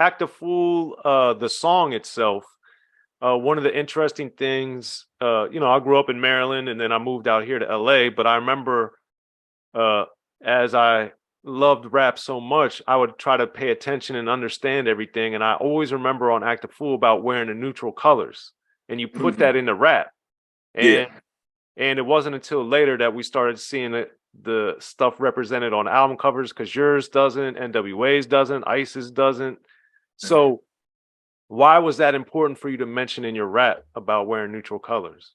Act a Fool, the song itself, one of the interesting things, I grew up in Maryland and then I moved out here to LA, but I remember uh, as I loved rap so much, I would try to pay attention and understand everything. And I always remember on Act a Fool about wearing the neutral colors, and you put that into rap. Yeah. And it wasn't until later that we started seeing the stuff represented on album covers, because yours doesn't, N.W.A's doesn't, Ice's doesn't. So why was that important for you to mention in your rap about wearing neutral colors?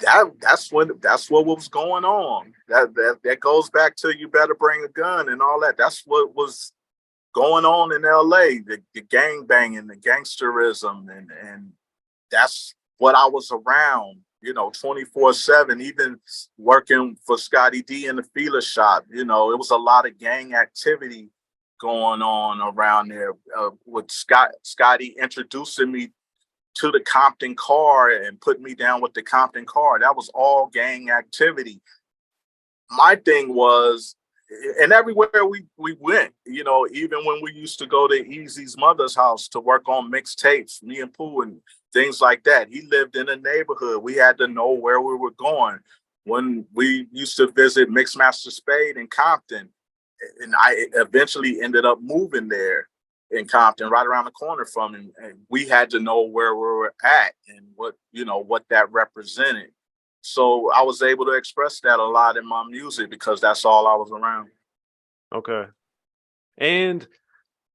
That's what was going on. That goes back to you better bring a gun and all that. That's what was going on in LA, the gang banging, the gangsterism, and that's what I was around, 24/7, even working for Scotty D in the Fila shop. It was a lot of gang activity going on around there, with Scotty introducing me to the Compton car and put me down with the Compton car. That was all gang activity. My thing was, and everywhere we went, even when we used to go to Eazy's mother's house to work on mixtapes, me and Pooh and things like that. He lived in a neighborhood. We had to know where we were going. When we used to visit Mixmaster Spade in Compton, and I eventually ended up moving there in Compton, right around the corner from him, and we had to know where we were at and what that represented. So I was able to express that a lot in my music because that's all I was around. Okay. And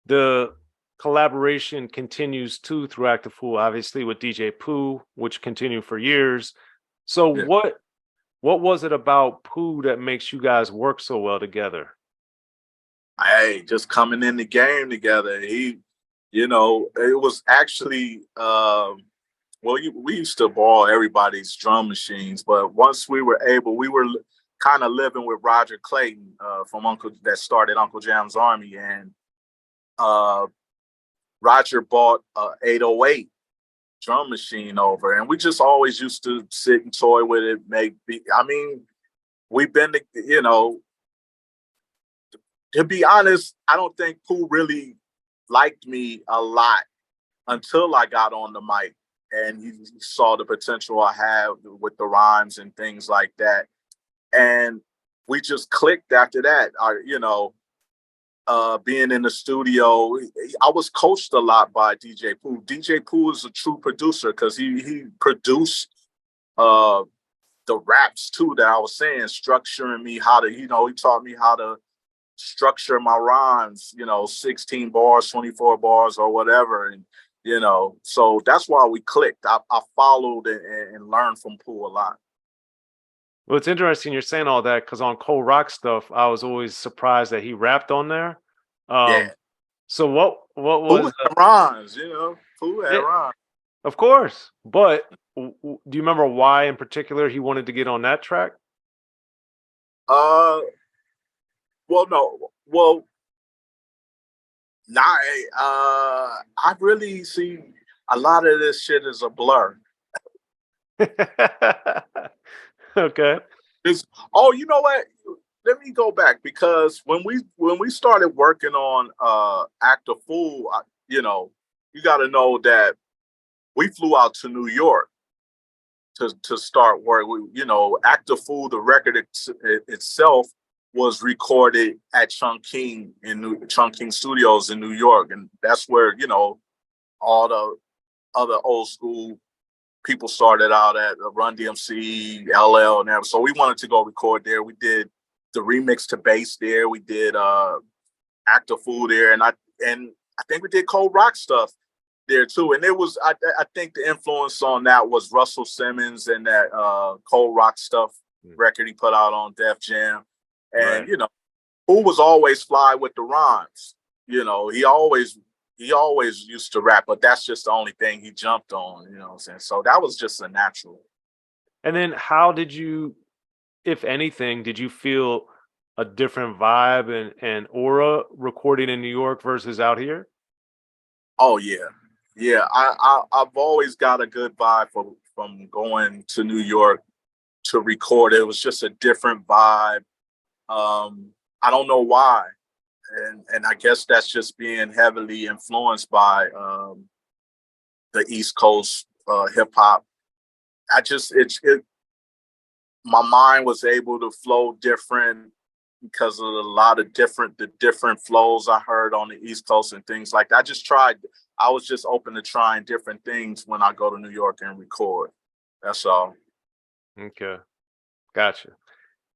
the collaboration continues too through Act a Fool, obviously with DJ Pooh, which continued for years. So Yeah. what was it about Pooh that makes you guys work so well together? Hey, just coming in the game together. It was actually we used to borrow everybody's drum machines, but once we were kind of living with Roger Clayton, from that started Uncle Jam's Army, and uh, Roger bought a 808 drum machine over, and we just always used to sit and toy with it. We've been, to be honest, I don't think Pooh really liked me a lot until I got on the mic and he saw the potential I have with the rhymes and things like that. And we just clicked after that. Being in the studio, I was coached a lot by DJ Pooh. DJ Pooh is a true producer because he produced the raps too that I was saying, structuring me how to, he taught me how to structure my rhymes, 16 bars, 24 bars or whatever. And, so that's why we clicked. I followed and learned from Pooh a lot. Well, it's interesting you're saying all that, because on Cold Rock stuff, I was always surprised that he rapped on there. Yeah. So what Pooh was had rhymes, Pooh had it? rhymes. Of course, but do you remember why in particular he wanted to get on that track? Uh, well, no, well, nah, I really see a lot of this shit is a blur. Okay. You know what? Let me go back, because when we started working on Act a Fool, you got to know that we flew out to New York to start work. Act a Fool, the record itself was recorded at Chungking Studios in New York, and that's where all the other old school people started out at, Run-DMC, LL, and everything. So we wanted to go record there. We did the remix to bass there. We did Act a Fool there, and I think we did Cold Rock stuff there too. And it was I think the influence on that was Russell Simmons and that Cold Rock stuff record he put out on Def Jam. And Right. Who was always fly with the rhymes. He always used to rap, but that's just the only thing he jumped on, what I'm saying? So that was just a natural. And then how did you, if anything, did you feel a different vibe and aura recording in New York versus out here? Oh yeah. Yeah. I've always got a good vibe from going to New York to record. It was just a different vibe. I don't know why. and I guess that's just being heavily influenced by the East Coast hip hop. I just it my mind was able to flow different because of a lot of the different flows I heard on the East Coast and things like that. I was just open to trying different things when I go to New York and record. That's all. Okay, gotcha.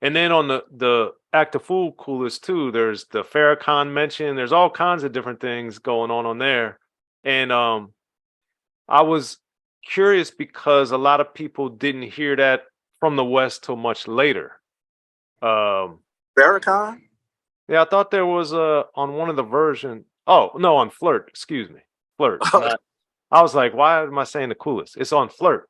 And then on the Act a Fool coolest too, there's the Farrakhan mention. There's all kinds of different things going on there. And I was curious because a lot of people didn't hear that from the West till much later. Um, Farrakhan? yeah, I thought there was a on one of the version. Oh no, on Flirt. Excuse me, Flirt. Not. I was like, why am I saying the coolest? It's on Flirt.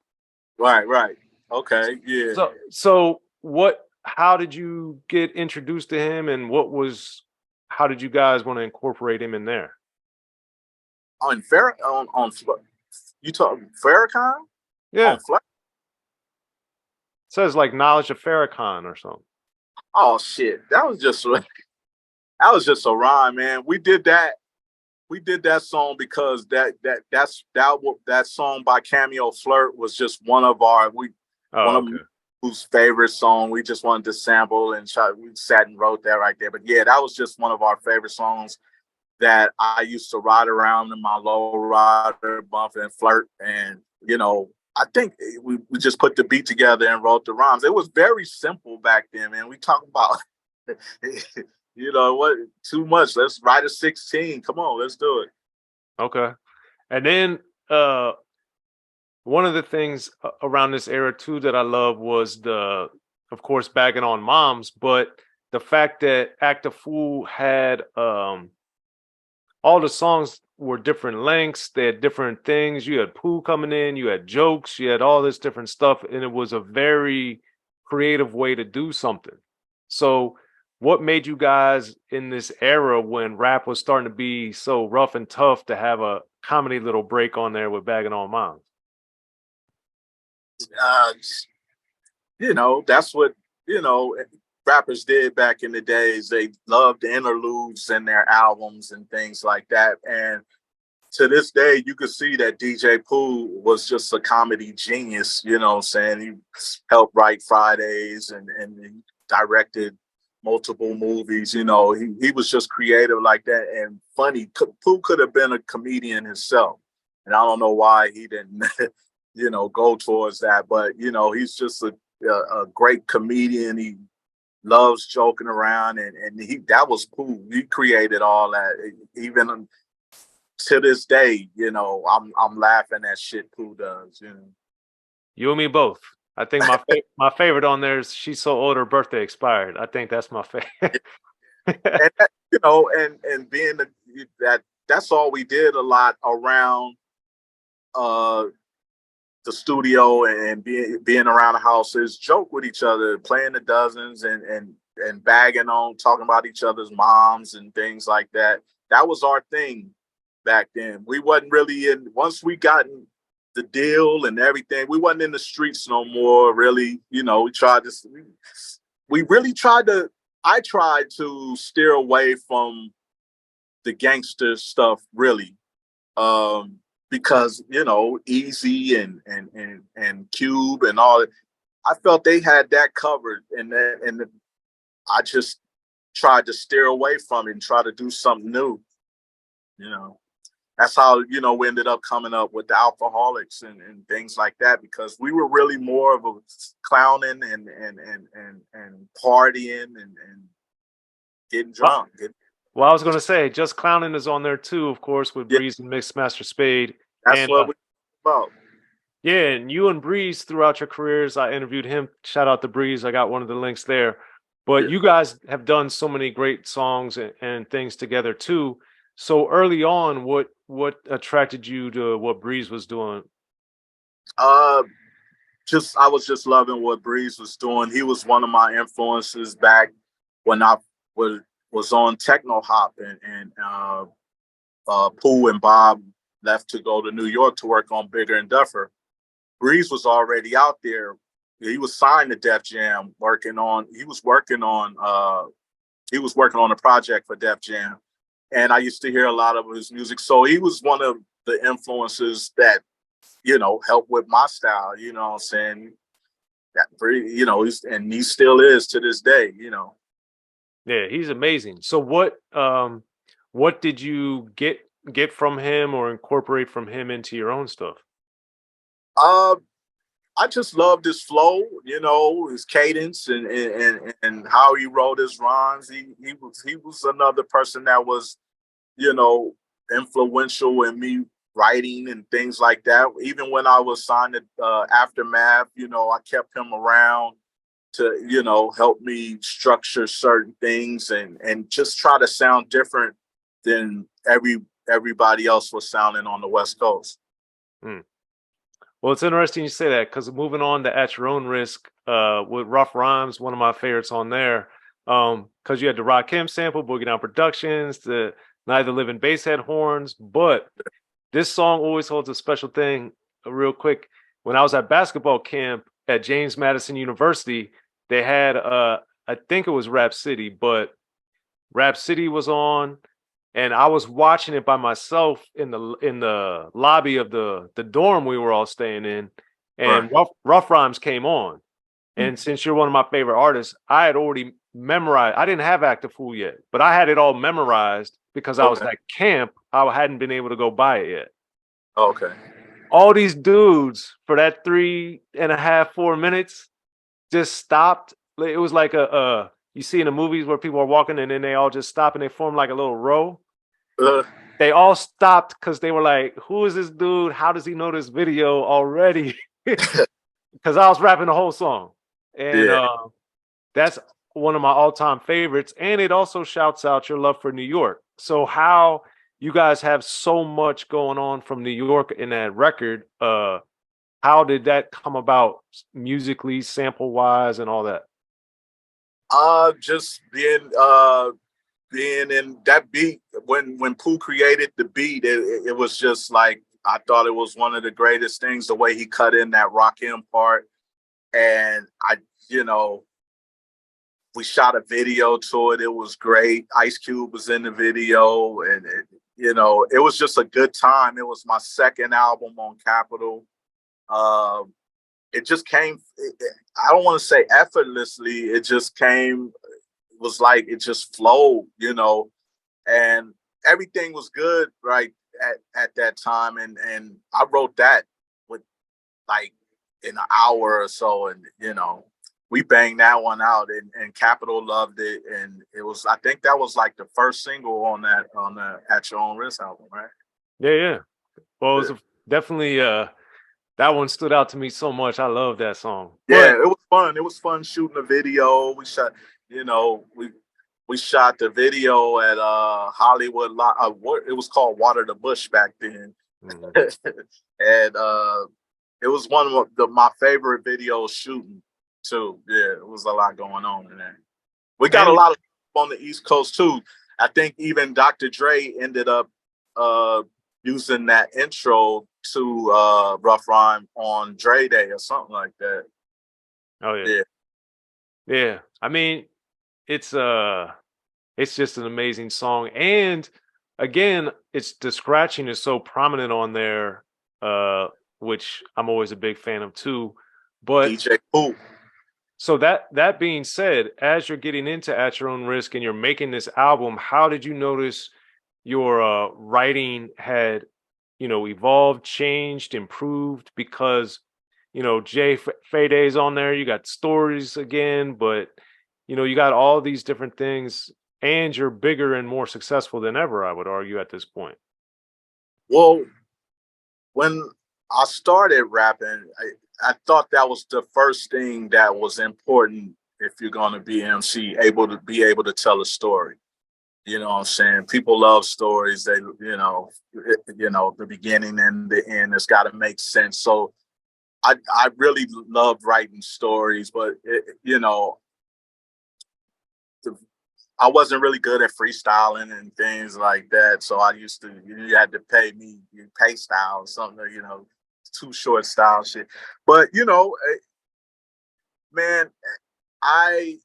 Right. Okay, yeah. So what? How did you get introduced to him, and what was? How did you guys want to incorporate him in there? You talk Farrakhan Yeah, on Flirt? it says like knowledge of Farrakhan or something. Oh shit, that was just a rhyme, man. We did that song because that song by Cameo Flirt was just one of one Oh, of okay. whose favorite song. We just wanted to sample and we sat and wrote that right there. But yeah, that was just one of our favorite songs that I used to ride around in my low rider, bump and flirt. And, I think we just put the beat together and wrote the rhymes. It was very simple back then, man. We talk about, what, too much. Let's write a 16. Come on, let's do it. Okay. And then one of the things around this era too that I love was of course, bagging on moms, but the fact that Act a Fool had all the songs were different lengths. They had different things. You had Pooh coming in, you had jokes, you had all this different stuff, and it was a very creative way to do something. So, what made you guys in this era when rap was starting to be so rough and tough to have a comedy little break on there with Bagging on Moms? Uh, that's what, you know, rappers did back in the days. They loved the interludes in their albums and things like that. And to this day, you could see that DJ Pooh was just a comedy genius, what I'm saying? He helped write Fridays and he directed multiple movies, he was just creative like that and funny. Pooh could have been a comedian himself. And I don't know why he didn't, go towards that. But, he's just a great comedian. He loves joking around and that was Pooh. He created all that. Even to this day, I'm laughing at shit Pooh does. You and me both. I think my favorite on there is "She's So Old Her Birthday Expired." I think that's my favorite. And and being that's all we did a lot around uh the studio and being around the house is joke with each other, playing the dozens and bagging on, talking about each other's moms and things like that. That was our thing back then. We wasn't really once we gotten the deal and everything, we wasn't in the streets no more, really. We really tried to, I tried to steer away from the gangster stuff, really. Because, Eazy and Cube and all, I felt they had that covered. And I just tried to steer away from it and try to do something new, That's how, we ended up coming up with the Alcoholics and things like that, because we were really more of a clowning and partying and getting drunk. Well, I was going to say, Just Clowning is on there too, of course, with Yeah, Breeze and Mixed Master Spade. that's And what we about. yeah, and you and Breeze throughout your careers, I interviewed him. Shout out to Breeze. I got one of the links there. But Yeah. you guys have done so many great songs and things together too. So early on, what attracted you to what Breeze was doing? Uh, I was just loving what Breeze was doing. He was one of my influences back when I was on techno hop and Pooh and Bob left to go to New York to work on Bigger and Duffer. Breeze was already out there. He was signed to Def Jam, working on he was working on a project for Def Jam, and I used to hear a lot of his music. So he was one of the influences that helped with my style. You know what I'm saying? That he still is to this day. Yeah, he's amazing. So what did you get from him or incorporate from him into your own stuff? Uh, I just loved his flow, his cadence and how he wrote his rhymes. He was another person that was, you know, influential in me writing and things like that. Even when I was signed to Aftermath, I kept him around to, help me structure certain things and just try to sound different than everybody else was sounding on the West Coast. Hmm. Well, it's interesting you say that because moving on to At Your Own Risk with Rough Rhymes, one of my favorites on there. Because you had the Rakim sample, Boogie Down Productions, the Neither Living Basshead horns, but this song always holds a special thing. Real quick, when I was at basketball camp at James Madison University, they had I think it was Rap City, but Rap City was on, and I was watching it by myself in the lobby of the dorm we were all staying in, Right. and Rough Rhymes came on. And since you're one of my favorite artists, I had already memorized. I didn't have Active Fool yet, but I had it all memorized because I was Okay. at camp. I hadn't been able to go buy it yet. Okay. All these dudes for that 3.5, 4 minutes just stopped. It was like a you see in the movies where people are walking and then they all just stop and they form like a little row. Uh, They all stopped because they were like, "Who is this dude? How does he know this video already?" Because I was rapping the whole song, and yeah. that's one of my all-time favorites. And it also shouts out your love for New York. So how you guys have so much going on from New York in that record? How did that come about musically, sample wise, and all that? Just being in that beat when Pooh created the beat, it was just like I thought it was one of the greatest things. The way he cut in that Rakim part, and you know, we shot a video to it. It was great. Ice Cube was in the video, and it was just a good time. It was my second album on Capitol. Um, it just came. I don't want to say effortlessly. It just came. It was like it just flowed, and everything was good right at that time. And I wrote that with like in an hour or so, and we banged that one out, and Capitol loved it, and it was I think that was like the first single on the At Your Own Risk album, right? Yeah, yeah. Well, it was Yeah. definitely that one stood out to me so much. I love that song. Yeah, But it was fun. It was fun shooting a video. We shot, we shot the video at Hollywood. It was called Water the Bush back then, mhm. and it was one of my favorite videos shooting too. Yeah, it was a lot going on in there. We got a And lot of on the East Coast too. I think even Dr. Dre ended up uh, using that intro to Rough Rhyme on Dre Day or something like that. oh yeah. Yeah. Yeah. I mean, it's it's just an amazing song. And again, it's the scratching is so prominent on there, which I'm always a big fan of too. But DJ Pooh. so that being said, as you're getting into At Your Own Risk and you're making this album, how did you notice your writing had, evolved, changed, improved? Because, Fade's on there, you got stories again, but you got all these different things, and you're bigger and more successful than ever, I would argue at this point. Well, when I started rapping, I thought that was the first thing that was important if you're going to be MC, able to tell a story. You know what I'm saying? People love stories. They, the beginning and the end. It's got to make sense. So I really love writing stories, but I wasn't really good at freestyling and things like that. So I used to, you had to pay me, you pay style or something, too short style shit. But man, I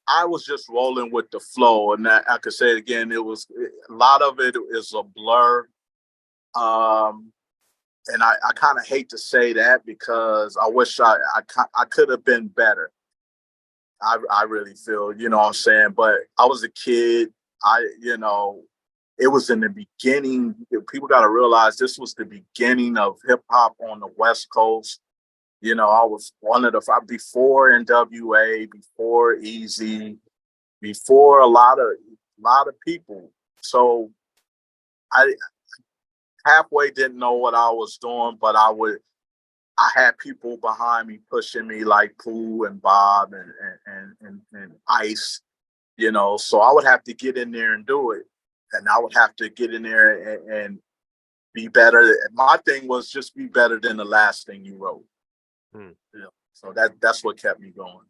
I was just rolling with the flow, and that, I could say it again. It was a lot of it is a blur, and I kind of hate to say that because I wish I could have been better. I really feel, you know what I'm saying. But I was a kid. It was in the beginning. People got to realize this was the beginning of hip hop on the West Coast. You know, I was one of the before N.W.A, before Eazy, before a lot of people. So I halfway didn't know what I was doing, but I had people behind me pushing me like Pooh and Bob and Ice, you know. So I would have to get in there and do it, and I would have to get in there and be better. My thing was just be better than the last thing you wrote. Yeah. So that's what kept me going.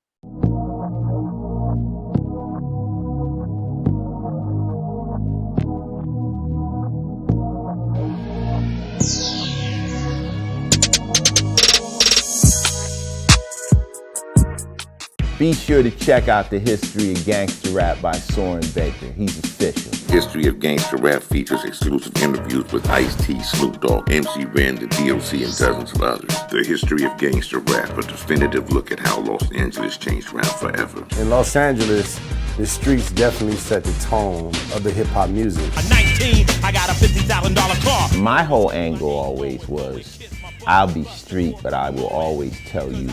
Be sure to check out the History of Gangster Rap by Soren Baker. He's official. History of Gangster Rap features exclusive interviews with Ice-T, Snoop Dogg, MC Ren, the D.O.C, and dozens of others. The History of Gangster Rap, a definitive look at how Los Angeles changed rap forever. In Los Angeles, the streets definitely set the tone of the hip-hop music. At 19, I got a $50,000 car. My whole angle always was, I'll be street, but I will always tell you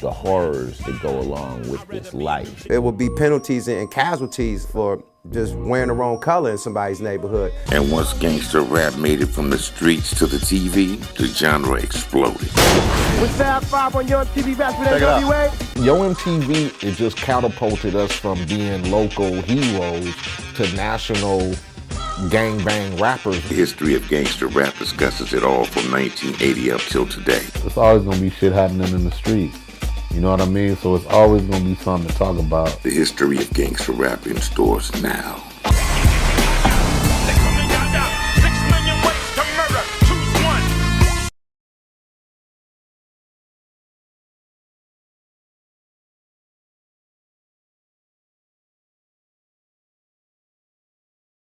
the horrors that go along with this life. There will be penalties and casualties for just wearing the wrong color in somebody's neighborhood. And once gangster rap made it from the streets to the TV, the genre exploded. With Fab 5 on Your MTV Raps with N.W.A. Yo MTV, it just catapulted us from being local heroes to national gangbang rappers. The History of Gangster Rap discusses it all from 1980 up till today. It's always gonna be shit happening in the streets. You know what I mean? So it's always gonna be something to talk about. The History of Gangster Rap in stores now.